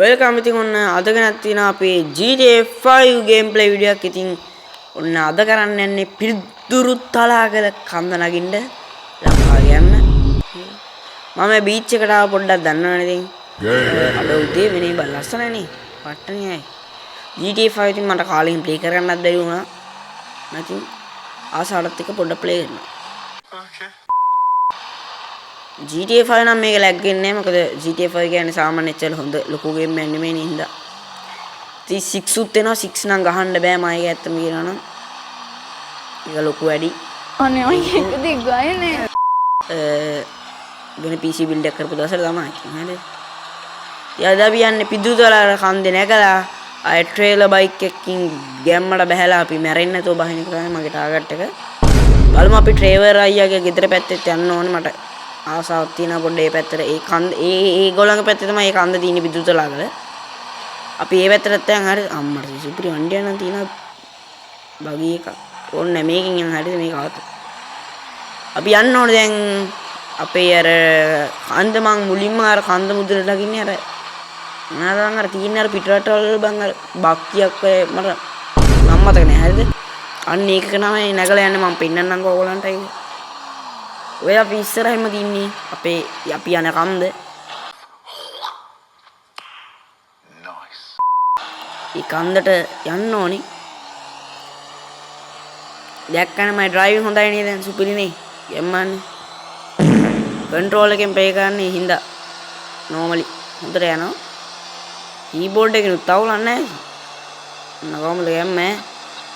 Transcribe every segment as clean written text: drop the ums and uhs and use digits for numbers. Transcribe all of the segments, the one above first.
Welcome ඉතින් ඔන්න අද ගෙනත් තියෙනවා අපේ GTA 5 gameplay video එකක්. ඉතින් ඔන්න අද කරන්න යන්නේ පිදුරු තලාගල කන්ද නගින්න ලංකාව යන්න. මම බීච් එකට ආව පොඩ්ඩක් දන්නවනේ ඉතින්. අද උදේ වෙනේ බල ලස්සනනේ. පට්ටනියයි. GTA 5 ඉතින් මට කාලෙකින් ප්ලේ කරගන්නත් බැරි වුණා. නැතිනම් ආසාවටත් එක පොඩ්ඩක් ප්ලේ කරනවා. Okay. GTA 5 නම් මේක ලැග් වෙන්නේ නැහැ. මොකද GTA 5 කියන්නේ සාමාන්‍ය චල හොඳ ලොකු ගේම් එකක් නෙමෙයි නේ හින්දා. ඉතින් 6 උත් එනවා 6 නම් ගහන්න බෑ මම ඒක ඇත්තම කියනවා නම්. ඒක ලොකු වැඩි. අනේ අයියේ එක දිග්ගයනේ. වෙන PC build එක කරපු දවසට තමයි. හරිද? යාද අපි යන්නේ පිදුරුතලාර කන්දේ නැගලා අය ට්‍රේලර් බයික් එකකින් ගැම්මට බහැලා අපි මැරෙන්නේ නැතුව බහින එක තමයි මගේ ටාගට් එක. බලමු අපි ට්‍රේවර් අයියාගේ ගෙදර පැත්තට යන්න ඕනේ මට. ආසාවක් තියෙනවා පොඩ්ඩේ මේ පැත්තට ඒ කන්ද ඒ ගොල්ලන්ගේ පැත්තේ තමයි ඒ කන්ද තියෙන්නේ පිදුරුතලාගල. අපි මේ පැත්තට යන් හරි අම්මට සුපිරි වණ්ඩියක් නම් තියෙනවා බගී එක. ඕන්නේ මේකෙන් යන් හරිද මේක ආවත්. අපි යන්න ඕනේ දැන් අපේ අර කන්ද මං මුලින්ම අර කන්ද මුදුනට ලගින්නේ අර මොනවාද අර තියෙන අර පිටරටවල බං අර බක්කියක් ඔය මට නම් මතක නෑ හරිද? අන්න ඒකක තමයි නැගලා යන්නේ මම පෙන්නන්නම්කෝ ඕගොල්ලන්ට ඒක. ඔය අපි ඉස්සරහින්ම තින්නේ අපේ අපි යන කන්ද. නයිස්. ඒ කන්දට යන්න ඕනි. දැක්කම මගේ ඩ්‍රයිවිං හොඳයි නේද දැන් සුපිරිනේ. යම්මන්නේ. කන්ට්‍රෝල් එකෙන් ප්ලේ කරන්නේ හින්දා normally හොඳට යනවා. කීබෝඩ් එකේ තවුලක් නැහැ. අන්න කොහමද යන්නේ?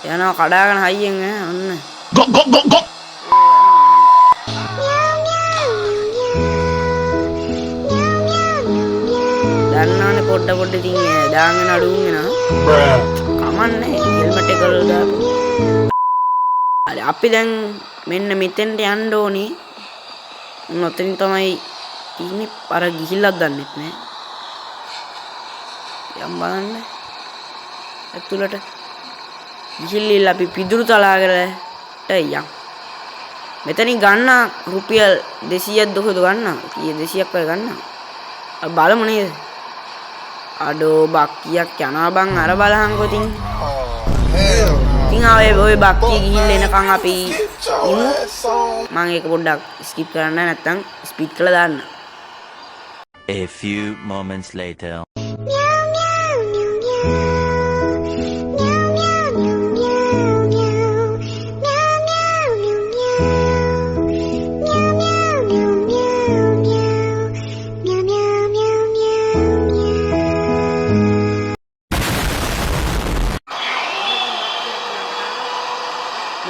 යනවා කඩාගෙන හයියෙන් අන්න. ගො ගො ගො ගො දන්නවනේ පොඩ්ඩ ඉතින් දාගෙන අඩුම් වෙනවා. කමන්නේ හෙල්මට් එක වල දාපු. හරි අපි දැන් මෙන්න මෙතෙන්ට යන්න ඕනේ. නොතෙන් තමයි ඉන්නේ අර ගිහිල්ලක් දන්නෙත් නෑ. යම් බලන්න. ඇතුළට ගිහිල්ලා අපි පිදුරු තලාගලට යම්. මෙතනින් ගන්න රුපියල් 200ක් දුකද ගන්න. කීය 200ක් වගේ ගන්න. අපි බලමු නේද? අඩෝ බක්කියක් යනවා බං අර බලහන්කෝ ඉතින්. ඉතින් ඔය බක්කිය ගිහිල්ලා එනකන් අපි ඉමු. මම ඒක පොඩ්ඩක් ස්කිප් කරන්න නැත්නම් ස්පීඩ් කරලා දාන්න. A few moments later.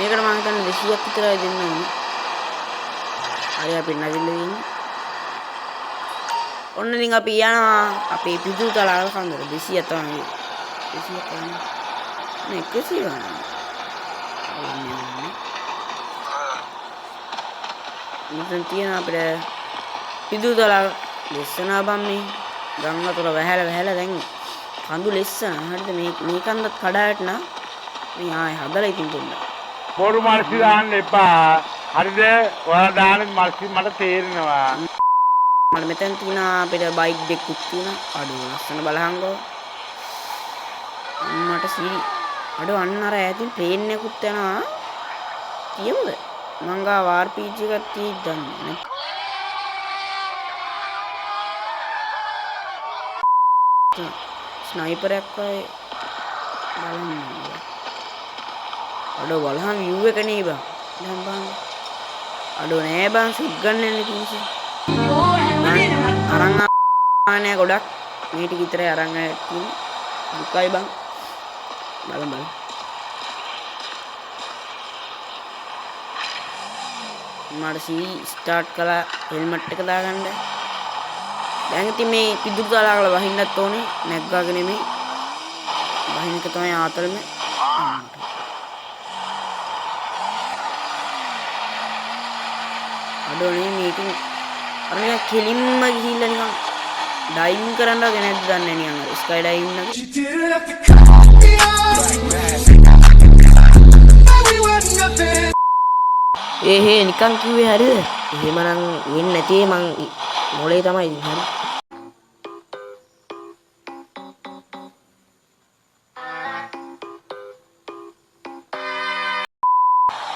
මේකට මම හිතන්නේ 200ක් විතරයි දෙන්න ඕනේ. හරි අපි නැගිල්ල ඉන්නේ. ඔන්න ඉතින් අපි යනවා අපේ පිදුරු තලාව කන්දර 200 තමයි. 200 තමයි. නේ 100 ගන්න. මෙතන තියෙන අපේ පිදුරු තලාව ලෙස්සනා බම් මේ ගම් වතුර වැහැලා දැන් කඳු ලෙස්සන. හරිද මේ කන්දත් කඩාවට නා මේ ආයේ හදලා ඉතින් දුන්නා. බොරු මල්සි දාන්න එපා. හරිද? ඔයාලා දාන මල්සි මට තේරෙනවා. මම මෙතන තියෙන අපිට බයික් දෙකක් තියෙනවා. අඩෝ ලස්සන බලහංගෝ. මට සීරි. අඩෝ අන්න අර ඈතින් ප්ලේන් එකකුත් යනවා. කියමුද? මං ගාව RPG එකක් තියෙද්දන්නේ. ස්නයිපර් එකක් වගේ බලන්න. අඩෝ බලහන් view එක නේ බං. දැන් බං. අඩෝ නෑ බං සුත් ගන්නනේ කිසි. අරන් ආනේ ගොඩක් මේ ටික විතරයි අරන් ආන්නේ. දුකයි බං. බලන්න. මට සී ස්ටාර්ට් කළා හෙල්මට් එක දාගන්න. දැන් ඉතින් මේ පිදුරු තලාගල වහින්නත් ඕනේ නැග්ගාගෙන නෙමෙයි. වහින්න එක තමයි ආතලම. අඩෝනේ මේකෙන් අර නිකන් කෙලින්ම ගිහිල්ලා නිකන් ඩයිවිං කරන්නද නැද්ද දන්නේ නිකන් අර ස්කයි ඩයිවිං එක. ඒ නිකන් කිව්වේ හරිද? එහෙමනම් වෙන්නේ නැති මං මොලේ තමයි හරි.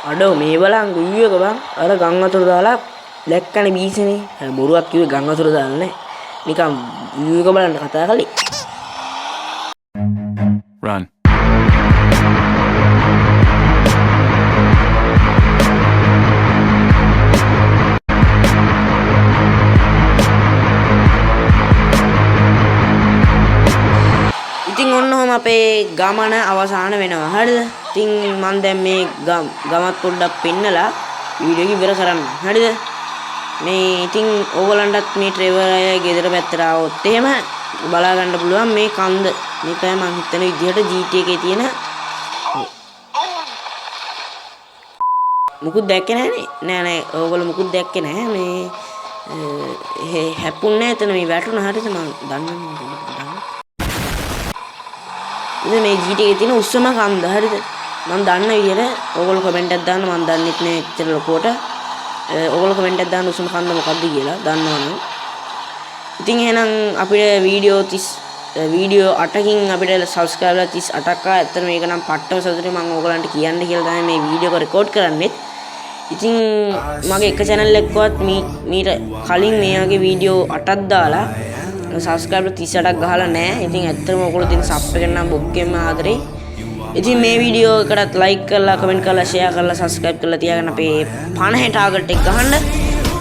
අඩෝ මේ බලන් ගුවියක බං අර ගම් වතුර දාලා දැක්කනේ බීසනේ බොරුවක් කිව්වේ ගම් වතුර දාලා නෑ නිකන් ගුවියක බලන්න කතා කළේ Run. ඉතින් ඔන්න ඔහම අපේ ගමන අවසාන වෙනවා හරිද ඉතින් මම දැන් මේ ගමත් පොඩ්ඩක් පෙන්නලා වීඩියෝ එක ඉවර කරන්න හරිද මේ ඉතින් ඕගලන්ටත් මේ ට්‍රෙවර් අය ගෙදර පැත්තට ආවොත් එහෙම බලා ගන්න පුළුවන් මේ කන්ද මේකයි මම හිතන විදිහට GTA එකේ තියෙන මුකුත් දැක්කේ නෑනේ නෑ ඕගොල්ලෝ මුකුත් දැක්කේ නෑ මේ හැප්පුන්නේ නෑ එතන මේ වැටුණා හරිද මම දන්නවා ඉතින් මේ GTA එකේ තියෙන උස්සම කන්ද හරිද මම දන්න විදිහට ඕගොල්ලෝ කමෙන්ට් එකක් දාන්න මම දන්නෙත් නෑ එච්චර ලොකුවට ඕගොල්ලෝ කමෙන්ට් එකක් දාන්න උස්සම කන්ද මොකක්ද කියලා දන්නවනේ ඉතින් එහෙනම් අපිට වීඩියෝ 8කින් අපිට සබ්ස්ක්‍රයිබර්ලා 38ක් ආවා. ඇත්තට මේක නම් පට්ටම සතුටුයි මම ඕගලන්ට කියන්න කියලා තමයි මේ වීඩියෝ එක රෙකෝඩ් කරන්නේ. ඉතින් මගේ එක channel එකකවත් මීට කලින් මේ වගේ වීඩියෝ 8ක් දාලා සබ්ස්ක්‍රයිබර් 38ක් ගහලා නැහැ. ඉතින් ඇත්තටම ඔයගොල්ලෝ දෙන සබ් එක නම් බොක්කෙම ආදරේ. ඉතින් මේ වීඩියෝ එකටත් ලයික් කරලා කමෙන්ට් කරලා ෂෙයා කරලා සබ්ස්ක්‍රයිබ් කරලා තියාගන්න අපේ 50 ටාගට් එක ගහන්න.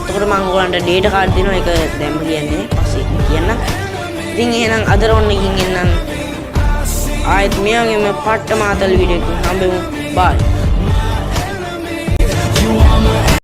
එතකොට මම ඔයගලන්ට ඩේටා කාඩ් දෙනවා. ඒක දැම්ම කියන්නේ පස්සේ කියන්න. ඉතින් එහෙනම් අද රොන්න ගින් එන්නම්. ආයෙත් මේ වගේම පට්ට මාතල් වීඩියෝ එකකින් හම්බෙමු. බයි.